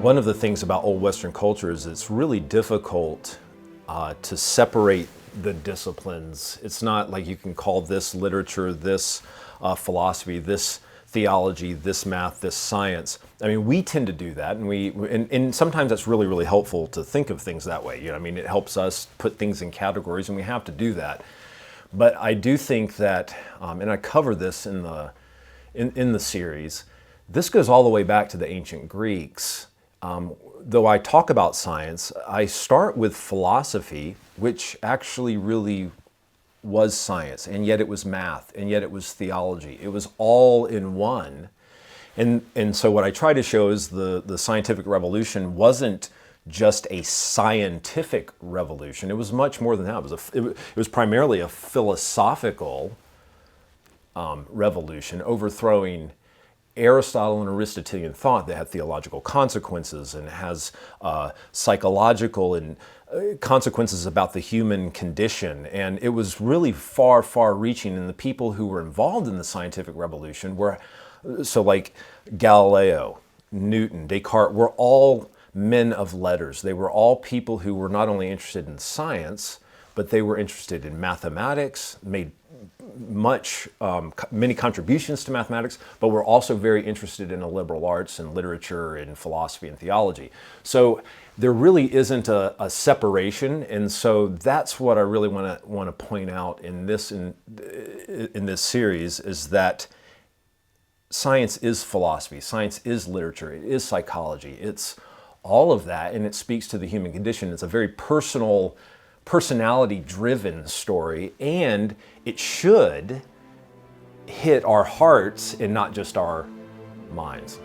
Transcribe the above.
One of the things about old Western culture is it's really difficult to separate the disciplines. It's not like you can call this literature, this philosophy, this theology, this math, this science. I mean, we tend to do that, and sometimes that's really, really helpful to think of things that way. You know, I mean, it helps us put things in categories, and we have to do that. But I do think that, and I cover this in the series, this goes all the way back to the ancient Greeks. Though I talk about science, I start with philosophy, which actually really was science, and yet it was math, and yet it was theology. It was all in one. And so what I try to show is the scientific revolution wasn't just a scientific revolution. It was much more than that. It was primarily a philosophical revolution, overthrowing Aristotle and Aristotelian thought that had theological consequences and has psychological and consequences about the human condition. And it was really far, far reaching. And the people who were involved in the scientific revolution were, so like Galileo, Newton, Descartes, were all men of letters. They were all people who were not only interested in science, but they were interested in mathematics, made many contributions to mathematics, but were also very interested in the liberal arts and literature and philosophy and theology. So there really isn't a separation, and so that's what I really want to point out in this series, is that science is philosophy, science is literature, it is psychology, it's all of that, and it speaks to the human condition. It's a very personality-driven story, and it should hit our hearts and not just our minds.